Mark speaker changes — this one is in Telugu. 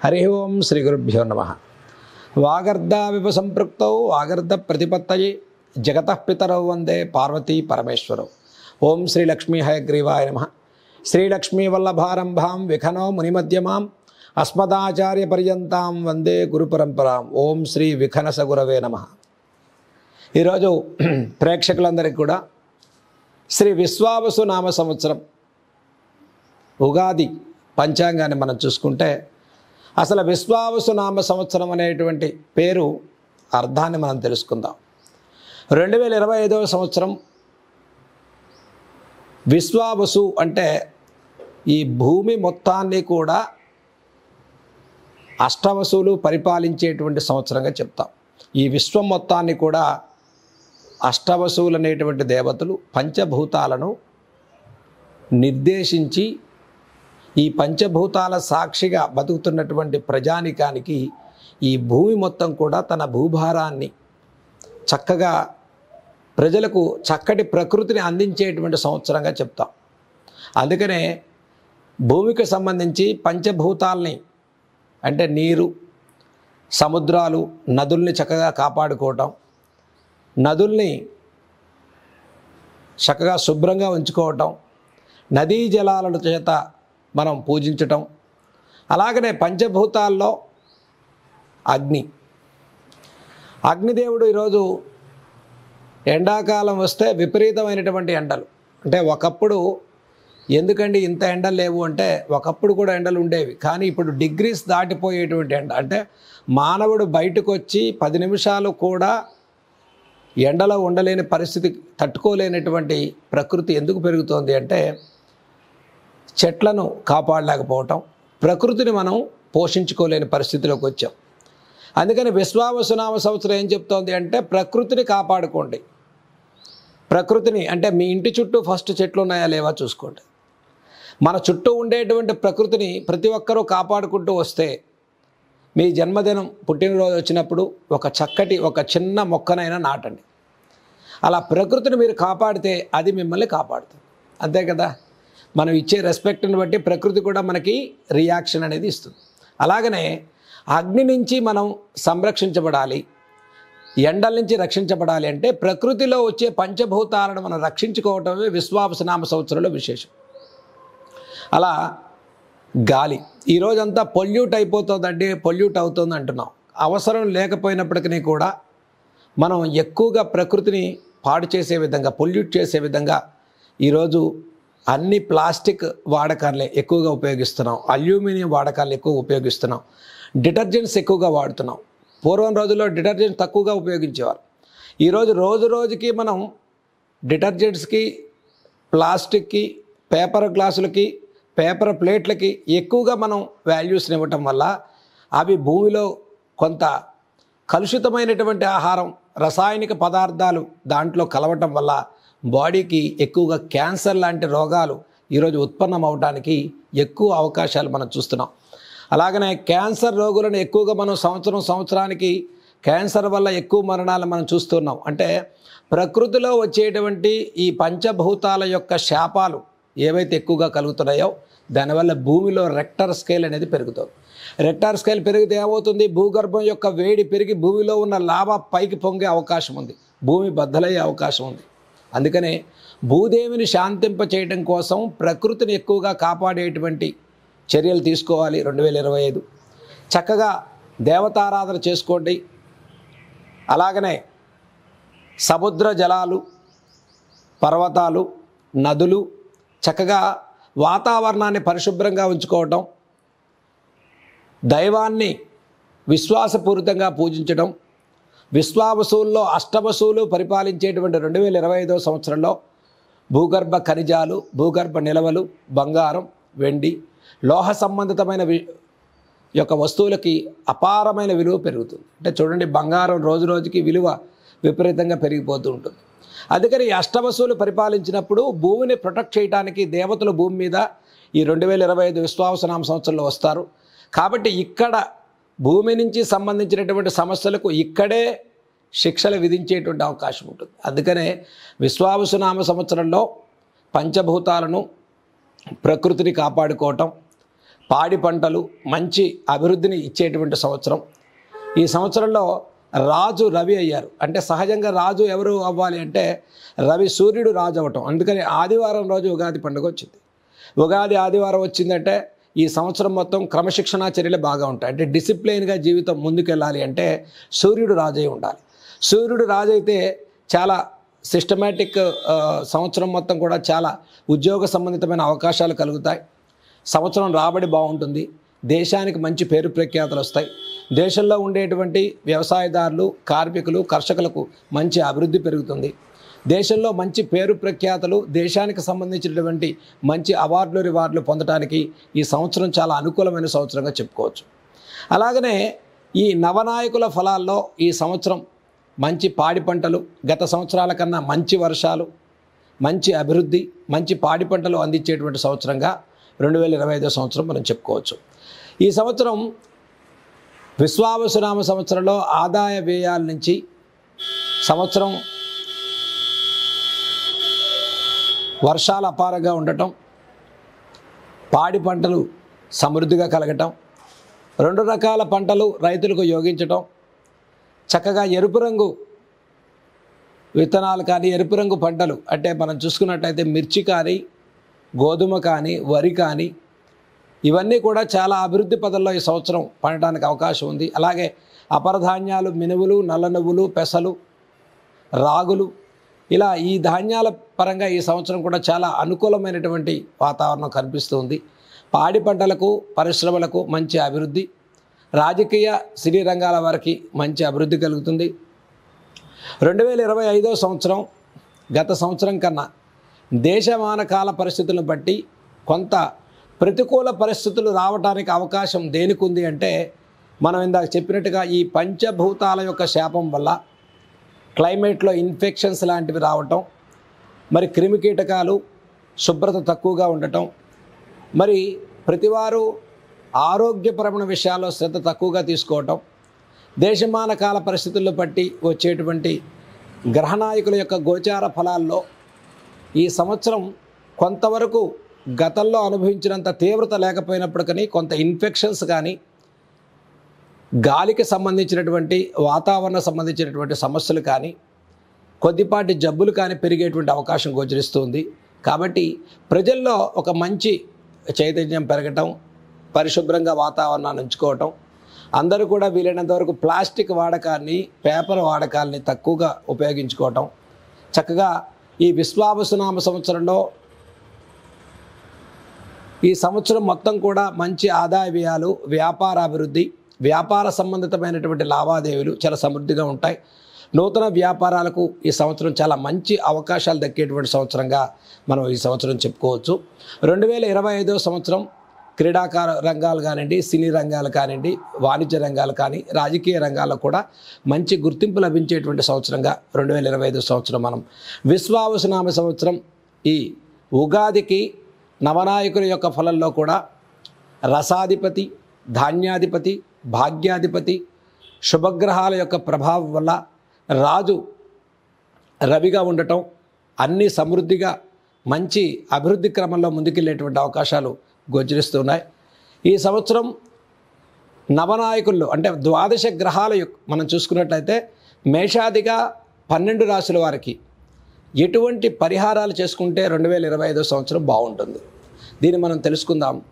Speaker 1: హరి ఓం శ్రీ గురుభ్యో నమః. వాగర్ధావివ సంపృక్తౌ వాగర్ధ ప్రతిపత్తయే జగతః పితరౌ వందే పార్వతీ పరమేశ్వరౌ. ఓం శ్రీ లక్ష్మీ హయగ్రీవాయ నమః. శ్రీలక్ష్మీ వల్లభారంభాం విఖనో మునిమధ్యమాం అస్మదాచార్య పర్యంతాం వందే గురు పరంపరాం. ఓం శ్రీ విఖనస గురవే నమః. ఈరోజు ప్రేక్షకులందరికీ కూడా శ్రీ విశ్వావసు నామ సంవత్సరం ఉగాది పంచాంగాన్ని మనం చూసుకుంటే అసలు విశ్వావసు నామ సంవత్సరం అనేటువంటి పేరు అర్థాన్ని మనం తెలుసుకుందాం. 2025వ సంవత్సరం విశ్వావసు అంటే ఈ భూమి మొత్తాన్ని కూడా అష్టవసులు పరిపాలించేటువంటి సంవత్సరంగా చెప్తాం. ఈ విశ్వం మొత్తాన్ని కూడా అష్టవసువులు అనేటువంటి దేవతలు పంచభూతాలను నిర్దేశించి ఈ పంచభూతాల సాక్షిగా బతుకుతున్నటువంటి ప్రజానికానికి ఈ భూమి మొత్తం కూడా తన భూభారాన్ని చక్కగా ప్రజలకు చక్కటి ప్రకృతిని అందించేటువంటి సంవత్సరంగా చెప్తాం. అందుకనే భూమికి సంబంధించి పంచభూతాలని అంటే నీరు, సముద్రాలు, నదుల్ని చక్కగా కాపాడుకోవటం, నదుల్ని చక్కగా శుభ్రంగా ఉంచుకోవటం, నదీ జలాల చేత మనం పూజించటం, అలాగనే పంచభూతాల్లో అగ్నిదేవుడు ఈరోజు ఎండాకాలం వస్తే విపరీతమైనటువంటి ఎండలు, అంటే ఒకప్పుడు ఎందుకండి ఇంత ఎండలు లేవు అంటే ఒకప్పుడు కూడా ఎండలు ఉండేవి, కానీ ఇప్పుడు డిగ్రీస్ దాటిపోయేటువంటి ఎండ, అంటే మానవుడు బయటకు వచ్చి 10 నిమిషాలు కూడా ఎండలో ఉండలేని పరిస్థితి, తట్టుకోలేనటువంటి ప్రకృతి ఎందుకు పెరుగుతోంది అంటే చెట్లను కాపాడలేకపోవటం, ప్రకృతిని మనం పోషించుకోలేని పరిస్థితిలోకి వచ్చాం. అందుకని విశ్వావసునామ సంవత్సరం ఏం చెప్తోంది అంటే ప్రకృతిని కాపాడుకోండి. ప్రకృతిని అంటే మీ ఇంటి చుట్టూ ఫస్ట్ చెట్లు ఉన్నాయా లేవా చూసుకోండి. మన చుట్టూ ఉండేటువంటి ప్రకృతిని ప్రతి ఒక్కరూ కాపాడుకుంటూ వస్తే మీ జన్మదినం, పుట్టినరోజు వచ్చినప్పుడు ఒక చిన్న మొక్కనైనా నాటండి. అలా ప్రకృతిని మీరు కాపాడితే అది మిమ్మల్ని కాపాడుతుంది. అంతే కదా, మనం ఇచ్చే రెస్పెక్ట్ని బట్టి ప్రకృతి కూడా మనకి రియాక్షన్ అనేది ఇస్తుంది. అలాగనే అగ్ని నుంచి మనం సంరక్షించబడాలి, ఎండల నుంచి రక్షించబడాలి అంటే ప్రకృతిలో వచ్చే పంచభూతాలను మనం రక్షించుకోవటమే విశ్వావసునామ సంవత్సరంలో విశేషం. అలా గాలి ఈరోజంతా పొల్యూట్ అయిపోతుందండి, పొల్యూట్ అవుతుంది అంటున్నాం. అవసరం లేకపోయినప్పటికీ కూడా మనం ఎక్కువగా ప్రకృతిని పాడు చేసే విధంగా, పొల్యూట్ చేసే విధంగా ఈరోజు అన్ని ప్లాస్టిక్ వాడకాలే ఎక్కువగా ఉపయోగిస్తున్నాం, అల్యూమినియం వాడకాలు ఎక్కువ ఉపయోగిస్తున్నాం, డిటర్జెంట్స్ ఎక్కువగా వాడుతున్నాం. పూర్వం రోజుల్లో డిటర్జెంట్ తక్కువగా ఉపయోగించేవారు. ఈరోజు రోజు రోజుకి మనం డిటర్జెంట్స్కి, ప్లాస్టిక్కి, పేపర్ గ్లాసులకి, పేపర్ ప్లేట్లకి ఎక్కువగా మనం వాల్యూస్ని ఇవ్వటం వల్ల అవి భూమిలో కొంత కలుషితమైనటువంటి ఆహారం, రసాయనిక పదార్థాలు దాంట్లో కలవటం వల్ల బాడీకి ఎక్కువగా క్యాన్సర్ లాంటి రోగాలు ఈరోజు ఉత్పన్నం అవడానికి ఎక్కువ అవకాశాలు మనం చూస్తున్నాం. అలాగనే క్యాన్సర్ రోగులను ఎక్కువగా మనం సంవత్సరానికి క్యాన్సర్ వల్ల ఎక్కువ మరణాలు మనం చూస్తున్నాం. అంటే ప్రకృతిలో వచ్చేటువంటి ఈ పంచభూతాల యొక్క శాపాలు ఏవైతే ఎక్కువగా కలుగుతున్నాయో దానివల్ల భూమిలో రెక్టర్ స్కేల్ అనేది పెరుగుతుంది. రెక్టర్ స్కేల్ పెరిగితే ఏమవుతుంది, భూగర్భం యొక్క వేడి పెరిగి భూమిలో ఉన్న లావా పైకి పొంగే అవకాశం ఉంది, భూమి బద్దలయ్యే అవకాశం ఉంది. అందుకనే భూదేవిని శాంతింప చేయడం కోసం ప్రకృతిని ఎక్కువగా కాపాడేటువంటి చర్యలు తీసుకోవాలి. 2025 చక్కగా దేవతారాధన చేసుకోండి. అలాగనే సముద్ర జలాలు, పర్వతాలు, నదులు చక్కగా వాతావరణాన్ని పరిశుభ్రంగా ఉంచుకోవటం, దైవాన్ని విశ్వాసపూరితంగా పూజించడం, విశ్వావసువుల్లో అష్టవసువులు పరిపాలించేటువంటి 2025వ సంవత్సరంలో భూగర్భ ఖనిజాలు, భూగర్భ నిలవలు, బంగారం, వెండి, లోహ సంబంధితమైన యొక్క వస్తువులకి అపారమైన విలువ పెరుగుతుంది. అంటే చూడండి, బంగారం రోజు రోజుకి విలువ విపరీతంగా పెరిగిపోతూ ఉంటుంది. అందుకని ఈ అష్టవసువులు పరిపాలించినప్పుడు భూమిని ప్రొటెక్ట్ చేయడానికి దేవతలు భూమి మీద ఈ 2025 విశ్వావసునామ సంవత్సరంలో వస్తారు. కాబట్టి ఇక్కడ భూమి నుంచి సంబంధించినటువంటి సమస్యలకు ఇక్కడే శిక్షలు విధించేటువంటి అవకాశం ఉంటుంది. అందుకనే విశ్వావసునామ సంవత్సరంలో పంచభూతాలను, ప్రకృతిని కాపాడుకోవటం, పాడి పంటలు మంచి అభివృద్ధిని ఇచ్చేటువంటి సంవత్సరం. ఈ సంవత్సరంలో రాజు రవి అయ్యారు. అంటే సహజంగా రాజు ఎవరు అవ్వాలి అంటే రవి, సూర్యుడు రాజు అవ్వటం. అందుకని ఆదివారం రోజు ఉగాది పండుగ వచ్చింది. ఉగాది ఆదివారం వచ్చిందంటే ఈ సంవత్సరం మొత్తం క్రమశిక్షణా చర్యలు బాగా ఉంటాయి. అంటే డిసిప్లైన్గా జీవితం ముందుకెళ్ళాలి అంటే సూర్యుడు రాజై ఉండాలి. సూర్యుడు రాజు అయితే చాలా సిస్టమేటిక్, సంవత్సరం మొత్తం కూడా చాలా ఉద్యోగ సంబంధితమైన అవకాశాలు కలుగుతాయి. సంవత్సరం రాబడి బాగుంటుంది. దేశానికి మంచి పేరు ప్రఖ్యాతులు వస్తాయి. దేశంలో ఉండేటువంటి వ్యవసాయదారులు, కార్మికులు, కర్షకులకు మంచి అభివృద్ధి పెరుగుతుంది. దేశంలో మంచి పేరు ప్రఖ్యాతులు, దేశానికి సంబంధించినటువంటి మంచి అవార్డులు, రివార్డులు పొందడానికి ఈ సంవత్సరం చాలా అనుకూలమైన సంవత్సరంగా చెప్పుకోవచ్చు. అలాగనే ఈ నవనాయకుల ఫలాల్లో ఈ సంవత్సరం మంచి పాడి పంటలు, గత సంవత్సరాల కన్నా మంచి వర్షాలు, మంచి అభివృద్ధి, మంచి పాడి పంటలు అందించేటువంటి సంవత్సరంగా 2025 సంవత్సరం మనం చెప్పుకోవచ్చు. ఈ సంవత్సరం విశ్వావసునామ సంవత్సరంలో ఆదాయ వ్యయాల నుంచి సంవత్సరం వర్షాలు అపారంగా ఉండటం, పాడి పంటలు సమృద్ధిగా కలగటం, 2 రకాల పంటలు రైతులకు యోగించటం, చక్కగా ఎరుపు రంగు విత్తనాలు కానీ, ఎరుపు రంగు పంటలు అంటే మనం చూసుకున్నట్టయితే మిర్చి కానీ, గోధుమ కానీ, వరి కానీ, ఇవన్నీ కూడా చాలా అభివృద్ధి పదంలో ఈ సంవత్సరం పండటానికి అవకాశం ఉంది. అలాగే అపరధాన్యాలు, మినువులు, నల్ల నువ్వులు, పెసలు, రాగులు, ఇలా ఈ ధాన్యాల పరంగా ఈ సంవత్సరం కూడా చాలా అనుకూలమైనటువంటి వాతావరణం కనిపిస్తుంది. పాడి పంటలకు, పరిశ్రమలకు మంచి అభివృద్ధి, రాజకీయ, సినీ రంగాల వారికి మంచి అభివృద్ధి కలుగుతుంది. 2025 సంవత్సరం గత సంవత్సరం కన్నా దేశమాన కాల పరిస్థితులను బట్టి కొంత ప్రతికూల పరిస్థితులు రావడానికి అవకాశం దేనికి ఉంది అంటే, మనం ఇందాక చెప్పినట్టుగా ఈ పంచభూతాల యొక్క శాపం వల్ల క్లైమేట్లో ఇన్ఫెక్షన్స్ లాంటివి రావటం, మరి క్రిమికీటకాలు శుభ్రత తక్కువగా ఉండటం, మరి ప్రతివారు ఆరోగ్యపరమైన విషయాల్లో శ్రద్ధ తక్కువగా తీసుకోవటం, దేశమాన కాల పరిస్థితుల్లో బట్టి వచ్చేటువంటి గ్రహనాయకుల యొక్క గోచార ఫలాల్లో ఈ సంవత్సరం కొంతవరకు గతంలో అనుభవించినంత తీవ్రత లేకపోయినప్పటికీ కొంత ఇన్ఫెక్షన్స్ కానీ, గాలికి సంబంధించినటువంటి, వాతావరణ సంబంధించినటువంటి సమస్యలు కానీ, కొద్దిపాటి జబ్బులు కానీ పెరిగేటువంటి అవకాశం గోచరిస్తుంది. కాబట్టి ప్రజల్లో ఒక మంచి చైతన్యం పెరగటం, పరిశుభ్రంగా వాతావరణాన్ని ఉంచుకోవటం, అందరూ కూడా వీలైనంత వరకు ప్లాస్టిక్ వాడకాన్ని, పేపర్ వాడకాన్ని తక్కువగా ఉపయోగించుకోవటం, చక్కగా ఈ విశ్వావసునామ సంవత్సరంలో ఈ సంవత్సరం మొత్తం కూడా మంచి ఆదాయ వ్యయాలు, వ్యాపార అభివృద్ధి, వ్యాపార సంబంధితమైనటువంటి లావాదేవీలు చాలా సమృద్ధిగా ఉంటాయి. నూతన వ్యాపారాలకు ఈ సంవత్సరం చాలా మంచి అవకాశాలు దక్కేటువంటి సంవత్సరంగా మనం ఈ సంవత్సరం చెప్పుకోవచ్చు. 2025 సంవత్సరం క్రీడాకార రంగాలు కానివ్వండి, సినీ రంగాలు కానివ్వండి, వాణిజ్య రంగాలు కానీ, రాజకీయ రంగాల్లో కూడా మంచి గుర్తింపు లభించేటువంటి సంవత్సరంగా 2025 సంవత్సరం మనం విశ్వావసునామ సంవత్సరం ఈ ఉగాదికి నవనాయకుల యొక్క ఫలంలో కూడా రసాధిపతి, ధాన్యాధిపతి, భాగ్యాధిపతి, శుభగ్రహాల యొక్క ప్రభావం వల్ల రాజు రవిగా ఉండటం, అన్నీ సమృద్ధిగా మంచి అభివృద్ధి క్రమంలో ముందుకెళ్ళేటువంటి అవకాశాలు గోచరిస్తున్నాయి. ఈ సంవత్సరం నవనాయకుల్లో అంటే 12 గ్రహాల మనం చూసుకున్నట్లయితే మేషాదిగా 12 రాశుల వారికి ఎటువంటి పరిహారాలు చేసుకుంటే 2025 సంవత్సరం బాగుంటుంది, దీన్ని మనం తెలుసుకుందాం.